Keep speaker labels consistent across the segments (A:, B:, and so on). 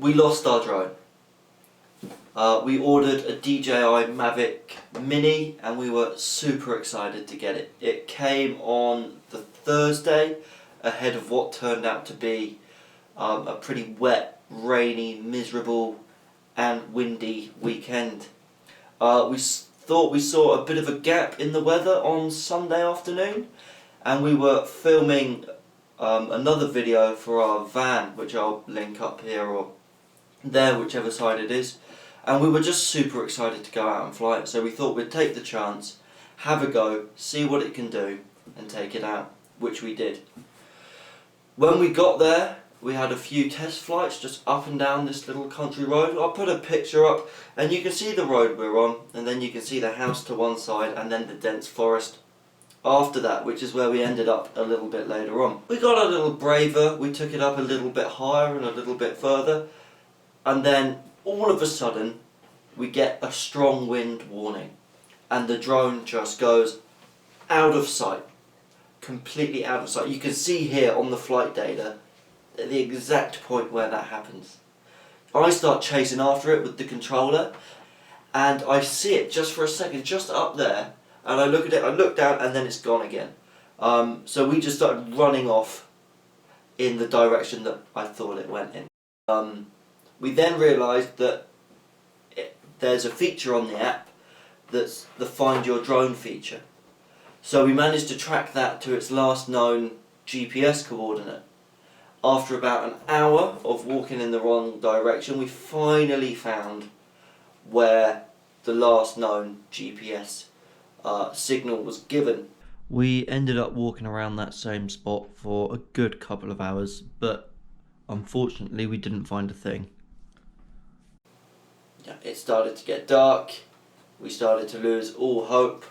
A: We lost our drone. We ordered a DJI Mavic Mini and we were super excited to get it. It came on the Thursday ahead of what turned out to be a pretty wet, rainy, miserable and windy weekend. We thought we saw a bit of a gap in the weather on Sunday afternoon, and we were filming another video for our van, which I'll link up here or there, whichever side it is, and we were just super excited to go out and fly it, so we thought we'd take the chance, have a go, see what it can do and take it out, which we did. When we got there, we had a few test flights just up and down this little country road. I'll put a picture up and you can see the road we're on, and then you can see the house to one side and then the dense forest after that, which is where we ended up a little bit later on. We got a little braver, we took it up a little bit higher and a little bit further, and then all of a sudden we get a strong wind warning and the drone just goes out of sight, completely out of sight. You can see here on the flight data the exact point where that happens. I start chasing after it with the controller and I see it just for a second, just up there, and I look at it, I look down and then it's gone again. So we just started running off in the direction that I thought it went in. We then realised that there's a feature on the app that's the Find Your Drone feature. So we managed to track that to its last known GPS coordinate. After about an hour of walking in the wrong direction, we finally found where the last known GPS signal was given. We ended up walking around that same spot for a good couple of hours, but unfortunately we didn't find a thing. Yeah, it started to get dark, we started to lose all hope,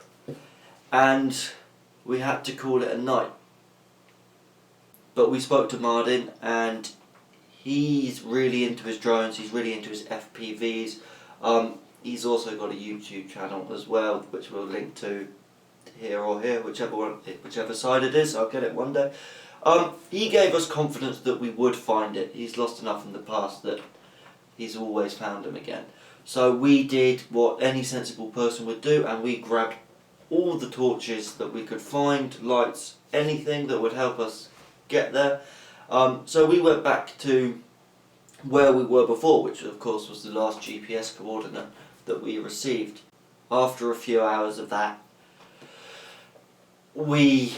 A: and we had to call it a night. But we spoke to Martin and he's really into his drones, he's really into his FPVs. He's also got a YouTube channel as well, which we'll link to here or here, whichever side it is. I'll get it one day. He gave us confidence that we would find it. He's lost enough in the past that he's always found them again. So we did what any sensible person would do, and we grabbed all the torches that we could find, lights, anything that would help us get there. So we went back to where we were before, which of course was the last GPS coordinate that we received. After a few hours of that, we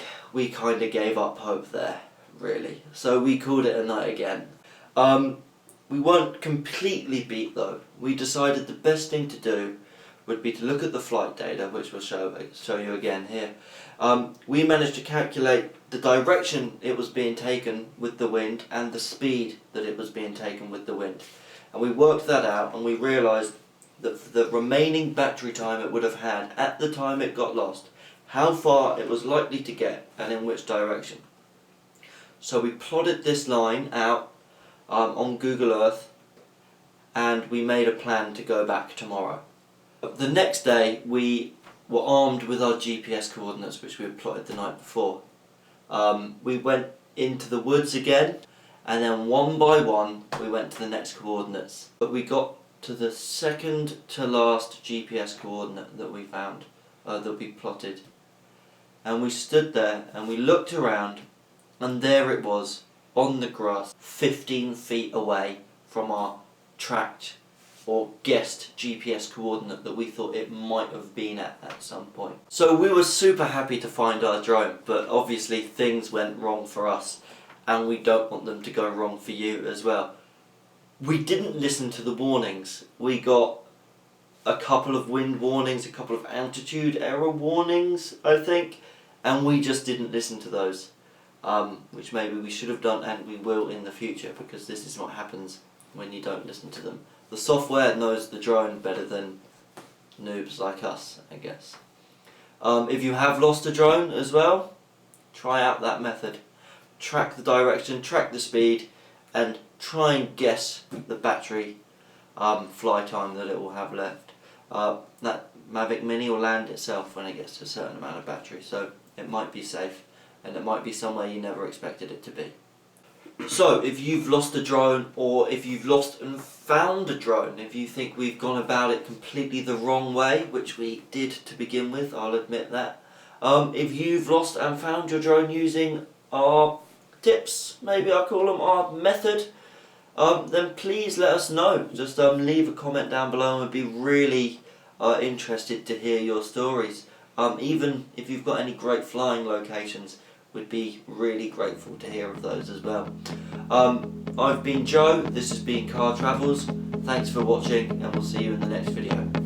A: kind of gave up hope there, really. So we called it a night again. We weren't completely beat though. We decided the best thing to do would be to look at the flight data, which we'll show you again here. We managed to calculate the direction it was being taken with the wind and the speed that it was being taken with the wind. And we worked that out and we realised that for the remaining battery time it would have had at the time it got lost, how far it was likely to get and in which direction. So we plotted this line out on Google Earth and we made a plan to go back tomorrow. The next day we were armed with our GPS coordinates, which we had plotted the night before. We went into the woods again, and then one by one we went to the next coordinates. But we got to the second to last GPS coordinate that we found, that we plotted. And we stood there and we looked around, and there it was on the grass, 15 feet away from our tracked or guessed GPS coordinate that we thought it might have been at some point. So we were super happy to find our drone, but obviously things went wrong for us and we don't want them to go wrong for you as well. We didn't listen to the warnings. We got a couple of wind warnings, a couple of altitude error warnings, I think, and we just didn't listen to those, which maybe we should have done and we will in the future, because this is what happens when you don't listen to them. The software knows the drone better than noobs like us, I guess. If you have lost a drone as well, try out that method. Track the direction, track the speed, and try and guess the battery fly time that it will have left. That Mavic Mini will land itself when it gets to a certain amount of battery, so it might be safe, and it might be somewhere you never expected it to be. So if you've lost a drone, or if you've lost and found a drone, if you think we've gone about it completely the wrong way, which we did to begin with, I'll admit that. If you've lost and found your drone using our tips, maybe I call them our method, then please let us know. Just leave a comment down below, and we'd be really interested to hear your stories. Even if you've got any great flying locations, we'd be really grateful to hear of those as well. I've been Joe, this has been Car Travels. Thanks for watching, and we'll see you in the next video.